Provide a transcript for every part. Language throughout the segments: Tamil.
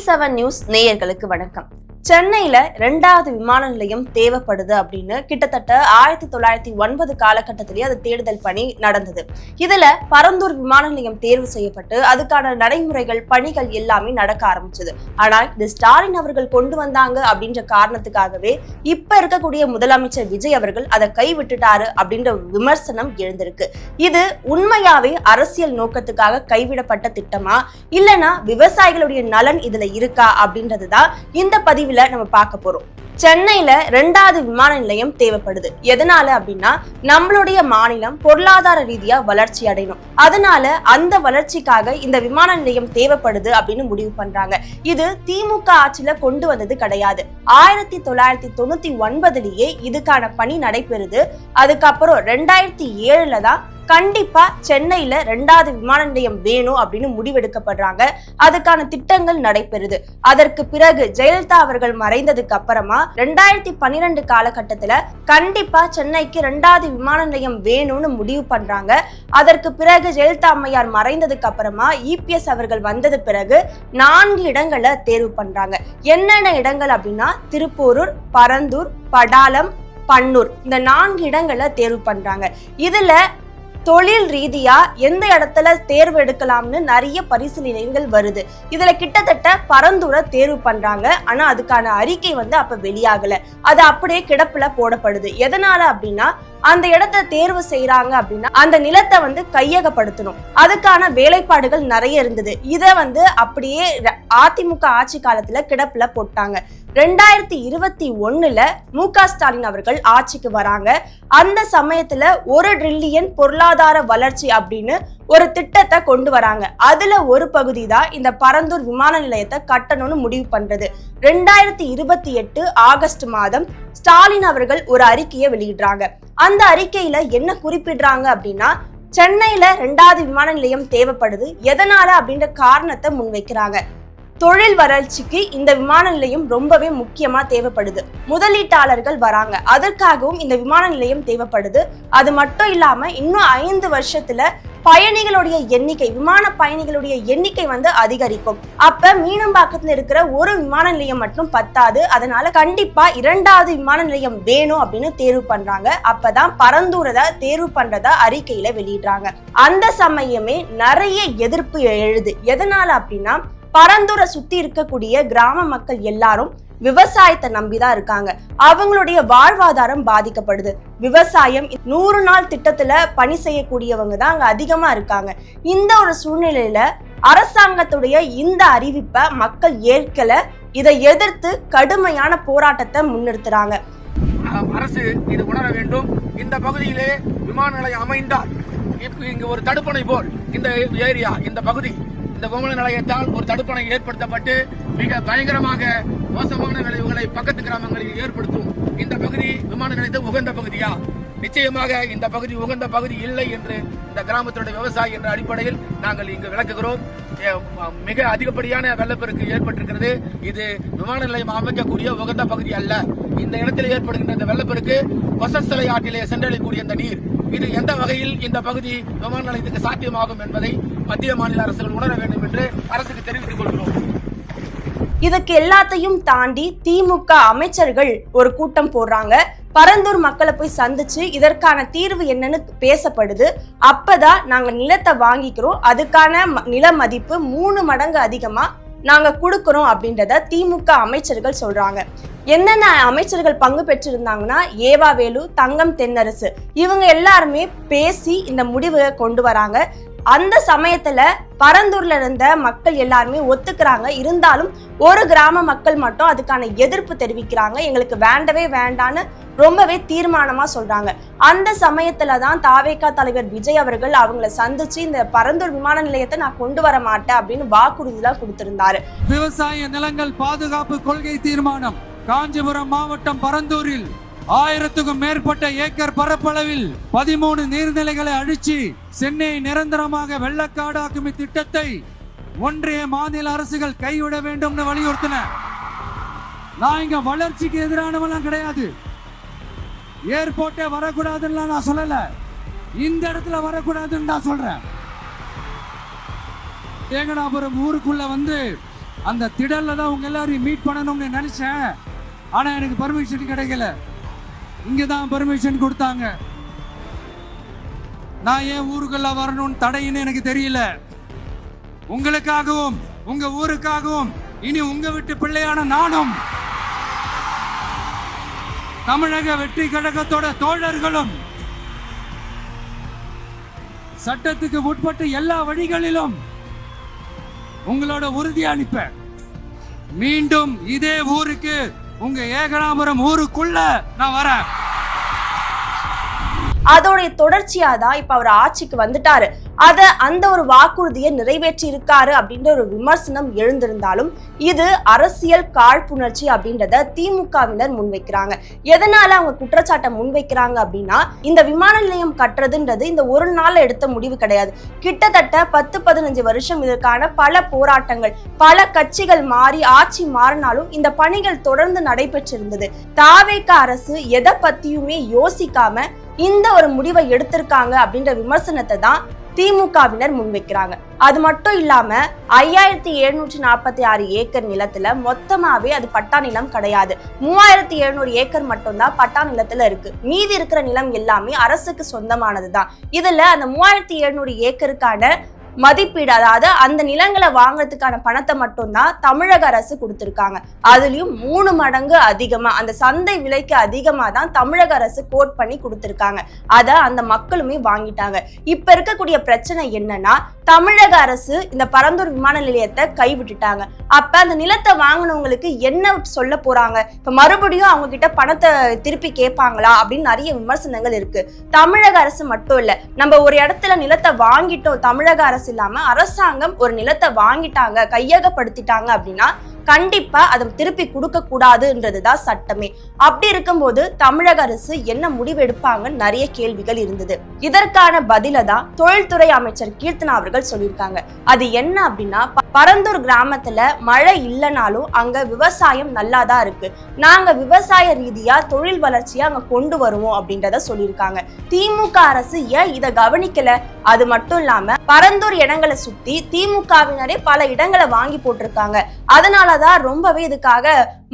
T7 நியூஸ் நேயர்களுக்கு வணக்கம். சென்னையில 2வது விமான நிலையம் தேவைப்படுது அப்படின்னு கிட்டத்தட்ட 1909 காலகட்டத்திலேயே அது தேடுதல் பணி நடந்தது. இதுல பரந்தூர் விமான நிலையம் தேர்வு செய்யப்பட்டு அதுக்கான நடைமுறைகள் பணிகள் எல்லாமே நடக்க ஆரம்பிச்சது. ஆனால் இது ஸ்டாலின் அவர்கள் கொண்டு வந்தாங்க அப்படின்ற காரணத்துக்காகவே இப்ப இருக்கக்கூடிய முதலமைச்சர் விஜய் அவர்கள் அதை கைவிட்டுட்டாரு அப்படின்ற விமர்சனம் எழுந்திருக்கு. இது உண்மையாவே அரசியல் நோக்கத்துக்காக கைவிடப்பட்ட திட்டமா இல்லனா விவசாயிகளுடைய நலன் இதுல இருக்கா அப்படின்றதுதான் இந்த பதிவு நம்ம பார்க்க போறோம். சென்னையில 2வது விமான நிலையம் தேவைப்படுது. எதனால அப்படின்னா நம்மளுடைய மாநிலம் பொருளாதார ரீதியா வளர்ச்சி அடையணும். அதனால அந்த வளர்ச்சிக்காக இந்த விமான நிலையம் தேவைப்படுது அப்படின்னு முடிவு பண்றாங்க. இது திமுக ஆட்சியில கொண்டு வந்தது கிடையாது. 1999லயே இதுக்கான பணி நடைபெறுது. அதுக்கப்புறம் 2007ல தான் கண்டிப்பா சென்னையில 2வது விமான நிலையம் வேணும் அப்படின்னு முடிவெடுக்கப்படுறாங்க. அதுக்கான திட்டங்கள் நடைபெறுது. அதற்கு பிறகு ஜெயலலிதா அவர்கள் மறைந்ததுக்கு அப்புறமா 2012 காலகட்டத்துல கண்டிப்பா சென்னைக்கு 2வது விமான நிலையம் வேணும்னு முடிவு பண்றாங்க. அதற்கு பிறகு ஜெயலலிதா அம்மையார் மறைந்ததுக்கு அப்புறமா EPS அவர்கள் வந்தது பிறகு 4 இடங்களை தேர்வு பண்றாங்க. என்னென்ன இடங்கள் அப்படின்னா திருப்போரூர், பரந்தூர், படாலம், பன்னூர், இந்த 4 இடங்களை தேர்வு பண்றாங்க. இதுல தொழில் ரீதியா எந்த இடத்துல தேர்வு எடுக்கலாம்னு நிறைய பரிசீலனைகள் வருது. இதுல கிட்டத்தட்ட பரந்தூரை தேர்வு பண்றாங்க. ஆனா அதுக்கான அறிக்கை அப்ப வெளியாகல. அது அப்படியே கிடப்புல போடப்படுது. எதனால அப்படின்னா அந்த இடத்தை தேர்வு செய்யறாங்க அப்படின்னா அந்த நிலத்தை கையகப்படுத்தணும். அதுக்கான வேலைப்பாடுகள் நிறைய இருந்தது. இத அப்படியே அதிமுக ஆட்சி காலத்துல கிடப்புல போட்டாங்க. 2021ல MK ஸ்டாலின் அவர்கள் ஆட்சிக்கு வராங்க. அந்த சமயத்துல 1 டிரில்லியன் பொருளாதார வளர்ச்சி அப்படின்னு ஒரு திட்டத்தை கொண்டு வராங்க. அதுல ஒரு பகுதி தான் இந்த பரந்தூர் விமான நிலையத்தை கட்டணும்னு முடிவு பண்றது. 2028 ஆகஸ்ட் மாதம் ஸ்டாலின் அவர்கள் ஒரு அறிக்கையை வெளியிடுறாங்க. அந்த அறிக்கையில என்ன குறிப்பிடுறாங்க அப்படின்னா சென்னையில 2வது விமான நிலையம் தேவைப்படுது. எதனால அப்படின்ற காரணத்தை முன்வைக்கிறாங்க. தொழில் வளர்ச்சிக்கு இந்த விமான நிலையம் ரொம்பவே முக்கியமா தேவைப்படுது. முதலீட்டாளர்கள் வராங்க, அதற்காகவும் இந்த விமான நிலையம் தேவைப்படுது. அது மட்டும் இல்லாம இன்னும் 5 வருஷத்துல பயணிகளுடைய எண்ணிக்கை, விமான பயணிகளுடைய எண்ணிக்கை அதிகரிக்கும். அப்ப மீனம்பாக்கத்துல இருக்கிற ஒரு விமான நிலையம் மட்டும் பத்தாது. அதனால கண்டிப்பா 2வது விமான நிலையம் வேணும் அப்படின்னு தேர்வு பண்றாங்க. அப்பதான் பரந்தூரை தேர்வு பண்றதா அறிக்கையில வெளியிடுறாங்க. அந்த சமயமே நிறைய எதிர்ப்பு எழுது. எதனால அப்படின்னா பரந்தூரை சுத்தி இருக்கக்கூடிய கிராம மக்கள் எல்லாரும் விவசாயத்தை நம்பிதான் இருக்காங்க. அவங்களுடைய வாழ்வாதாரம் பாதிக்கப்படுது. விவசாயம் 100 நாள் திட்டத்துல பணி செய்யக்கூடியவங்க தான் அங்க அதிகமா இருக்காங்க. இந்த ஒரு சூழ்நிலையில அரசாங்கத்துடைய இந்த அறிவிப்பை மக்கள் ஏற்கல. இதை எதிர்த்து கடுமையான போராட்டத்தை முன்னிறுத்துறாங்க. அரசு இது உணர வேண்டும். இந்த பகுதியிலே விமான நிலையம் அமைந்தால் இங்கு ஒரு தடுப்பணை போல் இந்த ஏரியா, இந்த பகுதி, இந்த விமான நிலையத்தால் ஒரு தடுப்பணை ஏற்படுத்தப்பட்டு மிக பயங்கரமாக மோசமான விளைவுகளை பக்கத்து கிராமங்களில் ஏற்படுத்தும். இந்த பகுதி விமான நிலையத்துக்கு உகந்த பகுதியா? நிச்சயமாக இந்த பகுதி உகந்த பகுதி இல்லை என்று இந்த கிராமத்துடைய விவசாயி என்ற அடிப்படையில் நாங்கள் இங்கு விளக்குகிறோம். மிக அதிகப்படியான வெள்ளப்பெருக்கு ஏற்பட்டிருக்கிறது. இது விமான நிலையம் அமைக்கக்கூடிய உகந்த பகுதி அல்ல. இந்த இடத்தில் ஏற்படுகின்ற இந்த வெள்ளப்பெருக்கு கொசஸ்தலை ஆற்றிலே சென்றடையக்கூடிய இந்த நீர், இது எந்த வகையில் இந்த பகுதி விமான நிலையத்துக்கு சாத்தியமாகும் என்பதை மத்திய மாநில அரசுகள் உணர வேண்டும் என்று அரசுக்கு தெரிவித்துக் கொள்கிறோம். இதுக்கு எல்லாத்தையும் தாண்டி திமுக அமைச்சர்கள் ஒரு கூட்டம் போடுறாங்க. பரந்தூர் மக்களை போய் சந்திச்சு இதற்கான தீர்வு என்னன்னு பேசப்படுது. அப்பதான் நாங்க நிலத்தை வாங்கிக்கிறோம், அதுக்கான நில மதிப்பு 3 மடங்கு அதிகமா நாங்க கொடுக்கிறோம் அப்படின்றத திமுக அமைச்சர்கள் சொல்றாங்க. என்னென்ன அமைச்சர்கள் பங்கு பெற்றிருந்தாங்கன்னா ஏவா வேலு, தங்கம் தென்னரசு, இவங்க எல்லாருமே பேசி இந்த முடிவை கொண்டு வராங்க. அந்த சமயத்துல பரந்தூர்ல இருந்த மக்கள் எல்லாருமே ஒத்துக்கிறாங்க. இருந்தாலும் ஒரு கிராம மக்கள் மட்டும் அதுக்கான எதிர்ப்பு தெரிவிக்கிறாங்க. எங்களுக்கு வேண்டவே வேண்டான்னு ரொம்பவே தீர்மானமா சொல்றாங்க. அந்த சமயத்துலதான் தாவேகா தலைவர் விஜய் அவர்கள் அவங்களை சந்திச்சு இந்த பரந்தூர் விமான நிலையத்தை நான் கொண்டு வர மாட்டேன் அப்படின்னு வாக்குறுதிலாம் கொடுத்திருந்தாரு. விவசாய நிலங்கள் பாதுகாப்பு கொள்கை தீர்மானம் காஞ்சிபுரம் மாவட்டம் பரந்தூரில் 1000க்கும் மேற்பட்ட ஏக்கர் பரப்பளவில் 13 நீர்நிலைகளை அழிச்சு சென்னையை நிரந்தரமாக வெள்ளக்காடாக்கும் இத்திட்டத்தை ஒன்றிய மாநில அரசுகள் கைவிட வேண்டும் வலியுறுத்தின. நான் இங்க வளர்ச்சிக்கு எதிரானவெல்லாம் கிடையாது. ஏர்போர்ட்டே வரக்கூடாதுன்னு நான் சொல்லல. இந்த இடத்துல வரக்கூடாதுன்னு நான் சொல்றேன். ஏங்கடாபுரம் ஊருக்குள்ள அந்த திடல்ல தான் உங்க எல்லாரையும் மீட் பண்ணணும்னு நினைச்சேன். ஆனா எனக்கு பர்மிஷன் கிடைக்கல. இங்கதான் பர்மிஷன் கொடுத்தாங்க. நான் ஏன் ஊருக்குள்ள வரணும்னு தடைன்னு எனக்கு தெரியல. உங்களுக்காகவும் உங்க ஊருக்காகவும் இனி உங்க வீட்டு பிள்ளையான நானும் தமிழக வெற்றி கழகத்தோட தோழர்களும் சட்டத்துக்கு உட்பட்டு எல்லா வழிகளிலும் உங்களோட உறுதி அளிப்ப. மீண்டும் இதே ஊருக்கு, உங்க ஏகனாபுரம் ஊருக்குள்ள நான் வரேன். அதோடைய தொடர்ச்சியா தான் இப்ப அவர் ஆட்சிக்கு வந்துட்டாரு. அந்த ஒரு வாக்குறுதியை நிறைவேற்றி இருக்காரு அப்படின்ற ஒரு விமர்சனம் எழுந்திருந்தாலும் இது அரசியல் காழ்ப்புணர்ச்சி அப்படின்றத திமுகவினர் முன்வைக்கிறாங்க. எதனால அவங்க குற்றச்சாட்டை முன்வைக்கிறாங்க அப்படின்னா, இந்த விமான நிலையம் கட்டுறதுன்றது இந்த ஒரு நாள் எடுத்த முடிவு கிடையாது. கிட்டத்தட்ட 10-15 வருஷம் இதற்கான பல போராட்டங்கள், பல கட்சிகள் மாறி ஆட்சி மாறினாலும் இந்த பணிகள் தொடர்ந்து நடைபெற்றிருந்தது. தாவேக அரசு எதை பத்தியுமே யோசிக்காம இந்த ஒரு முடிவை எடுத்திருக்காங்க அப்படின்ற விமர்சனத்தை தான் திமுகவினர் முன்வைக்கிறாங்க. அது மட்டும் இல்லாம 5746 ஏக்கர் நிலத்துல மொத்தமாவே அது பட்டா நிலம் கிடையாது. 3700 ஏக்கர் மட்டும்தான் பட்டா நிலத்துல இருக்கு. மீதி இருக்கிற நிலம் எல்லாமே அரசுக்கு சொந்தமானதுதான். இதுல அந்த 3700 ஏக்கருக்கான மதிப்பீடு, அதாவது அந்த நிலங்களை வாங்குறதுக்கான பணத்தை மட்டும்தான் தமிழக அரசு கொடுத்திருக்காங்க. அதுலயும் 3 மடங்கு அதிகமா, அந்த சந்தை விலைக்கு அதிகமா தான் தமிழக அரசு கோட் பண்ணி கொடுத்திருக்காங்க. அத அந்த மக்களுமே வாங்கிட்டாங்க. இப்ப இருக்கக்கூடிய பிரச்சனை என்னன்னா, தமிழக அரசு இந்த பரந்தூர் விமான நிலையத்தை கைவிட்டுட்டாங்க. அப்ப அந்த நிலத்தை வாங்கினவங்களுக்கு என்ன சொல்ல போறாங்க? இப்ப மறுபடியும் அவங்க கிட்ட பணத்தை திருப்பி கேட்பாங்களா அப்படின்னு நிறைய விமர்சனங்கள் இருக்கு. தமிழக அரசு மட்டும் இல்ல, நம்ம ஒரு இடத்துல நிலத்தை வாங்கிட்டோம், தமிழக அரசு இல்லாம அரசாங்கம் ஒரு நிலத்தை வாங்கிட்டாங்க, கையகப்படுத்திட்டாங்க அப்படின்னா கண்டிப்பா அதை திருப்பி கொடுக்க கூடாதுன்றதுதான் சட்டமே. அப்படி இருக்கும்போது தமிழக அரசு என்ன முடிவு எடுப்பாங்கன்னு நிறைய கேள்விகள் இருந்தது. இதற்கான பதில தான் தொழில்துறை அமைச்சர் கீர்த்தனா அவர்கள் சொல்லியிருக்காங்க. அது என்ன அப்படின்னா, பரந்தூர் கிராமத்துல மழை இல்லைனாலும் அங்க விவசாயம் நல்லாதான் இருக்கு. நாங்க விவசாய ரீதியா தொழில் வளர்ச்சியா அங்க கொண்டு வருவோம் அப்படின்றத சொல்லியிருக்காங்க. திமுக அரசு ஏன் இதை கவனிக்கல? அது மட்டும் இல்லாம பரந்தூர் இடங்களை சுத்தி திமுகவினரே பல இடங்களை வாங்கி போட்டிருக்காங்க. அதனாலதான் ரொம்பவே இதுக்காக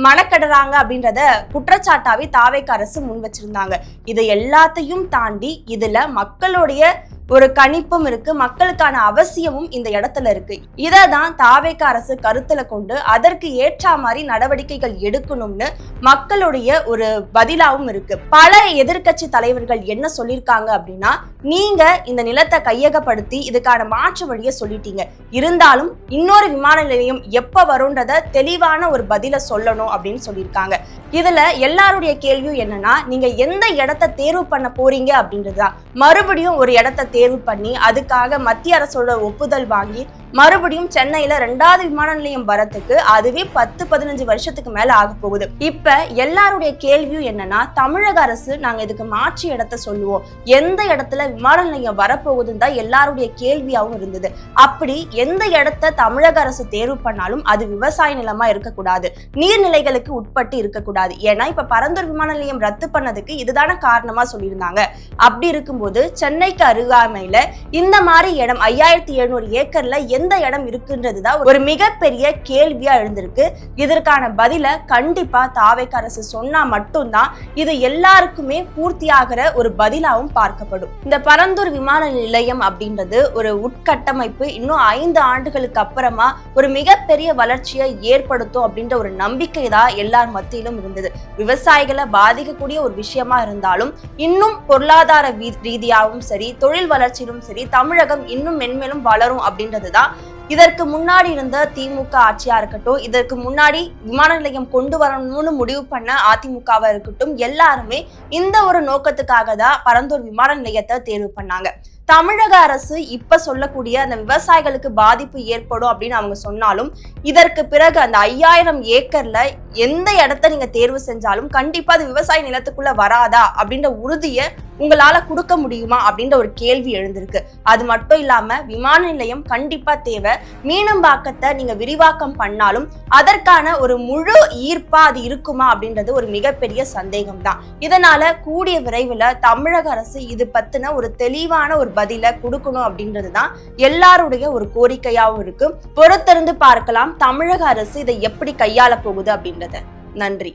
மனக்கடுறாங்க அப்படின்றத குற்றச்சாட்டாவே தாவேக அரசு முன் வச்சிருந்தாங்க. இதை எல்லாத்தையும் தாண்டி இதுல மக்களுடைய ஒரு கணிப்பும் இருக்கு, மக்களுக்கான அவசியமும் இந்த இடத்துல இருக்கு. இததான் தாவேக அரசு கருத்துல கொண்டு அதற்கு ஏற்ற மாதிரி நடவடிக்கைகள் எடுக்கணும்னு மக்களுடைய ஒரு பதிலாவும் இருக்கு. பல எதிர்கட்சி தலைவர்கள் என்ன சொல்லியிருக்காங்க அப்படின்னா, நீங்க இந்த நிலத்தை கையகப்படுத்தி இதுக்கான மாற்று வழியை சொல்லிட்டீங்க, இருந்தாலும் இன்னொரு விமான நிலையம் எப்ப வரும்ன்றத தெளிவான ஒரு பதில சொல்லணும் அப்படின்னு சொல்லியிருக்காங்க. இதுல எல்லாருடைய கேள்வியும் என்னன்னா, நீங்க எந்த இடத்தை தேர்வு பண்ண போறீங்க அப்படின்றதுதான். மறுபடியும் ஒரு இடத்தை தேர்வு பண்ணி அதுக்காக மத்திய அரசோட ஒப்புதல் வாங்கி மறுபடியும் சென்னையில 2வது விமான நிலையம் வரத்துக்கு அதுவே 10-15 வருஷத்துக்கு மேல ஆக போகுது. இப்ப எல்லாருடைய கேள்வியும் என்னன்னா, தமிழக அரசு நாங்க இதுக்கு மாற்றி இடத்தை சொல்லுவோம், எந்த இடத்துல விமான நிலையம் வரப்போகுதுன்னு தான் எல்லாருடைய கேள்வியாகவும் இருந்தது. அப்படி எந்த இடத்தை தமிழக அரசு தேர்வு பண்ணாலும் அது விவசாய நிலமா இருக்கக்கூடாது, நீர்நிலைகளுக்கு உட்பட்டு இருக்கக்கூடாது. ஏன்னா இப்ப பரந்தூர் விமான நிலையம் ரத்து பண்ணதுக்கு இதுதான காரணமா சொல்லியிருந்தாங்க. அப்படி இருக்கும்போது சென்னைக்கு அருகாமையில இந்த மாதிரி இடம் 5700 ஏக்கர்ல எந்த இடம் இருக்குன்றதுதான் ஒரு மிகப்பெரிய கேள்வியா எழுந்திருக்கு. இதற்கான பதில கண்டிப்பா தாவேக அரசு சொன்னா மட்டும்தான் இது எல்லாருக்குமே பூர்த்தியாகிற ஒரு பதிலாவும் பார்க்கப்படும். இந்த பரந்தூர் விமான நிலையம் அப்படின்றது ஒரு உட்கட்டமைப்பு இன்னும் 5 ஆண்டுகளுக்கு அப்புறமா ஒரு மிகப்பெரிய வளர்ச்சியை ஏற்படுத்தும் அப்படின்ற ஒரு நம்பிக்கை தான் எல்லார் மத்தியிலும் இருந்தது. விவசாயிகளை பாதிக்கக்கூடிய ஒரு விஷயமா இருந்தாலும் இன்னும் பொருளாதார ரீதியாகவும் சரி, தொழில் வளர்ச்சியிலும் சரி, தமிழகம் இன்னும் மென்மேலும் வளரும் அப்படின்றதுதான் இதற்கு முன்னாடி இருந்த திமுக ஆட்சியா இருக்கட்டும், இதற்கு முன்னாடி விமான நிலையம் கொண்டு வரணும்னு முடிவு பண்ண அதிமுகவா இருக்கட்டும், எல்லாருமே இந்த ஒரு நோக்கத்துக்காக தான் பரந்தூர் விமான நிலையத்தை தேர்வு பண்ணாங்க. தமிழக அரசு இப்ப சொல்லக்கூடிய அந்த விவசாயிகளுக்கு பாதிப்பு ஏற்படும் அப்படின்னு அவங்க சொன்னாலும், இதற்கு பிறகு அந்த 5000 ஏக்கர்ல எந்த இடத்த நீங்க தேர்வு செஞ்சாலும் கண்டிப்பா அது விவசாய நிலத்துக்குள்ள வராதா அப்படின்ற உறுதியை உங்களால கொடுக்க முடியுமா அப்படின்ற ஒரு கேள்வி எழுந்திருக்கு. அது மட்டும் இல்லாம விமான நிலையம் கண்டிப்பா தேவை. மீனம்பாக்கத்தை நீங்க விரிவாக்கம் பண்ணாலும் அதற்கான ஒரு முழு ஈர்ப்பா அது இருக்குமா அப்படின்றது ஒரு மிகப்பெரிய சந்தேகம் தான். இதனால கூடிய விரைவில் தமிழக அரசு இது பத்தின ஒரு தெளிவான ஒரு பதிலை கொடுக்கணும் அப்படின்றதுதான் எல்லாருடைய ஒரு கோரிக்கையாகவும் இருக்கு. பொறுத்திருந்து பார்க்கலாம் தமிழக அரசு இதை எப்படி கையாள போகுது அப்படின்றத. நன்றி.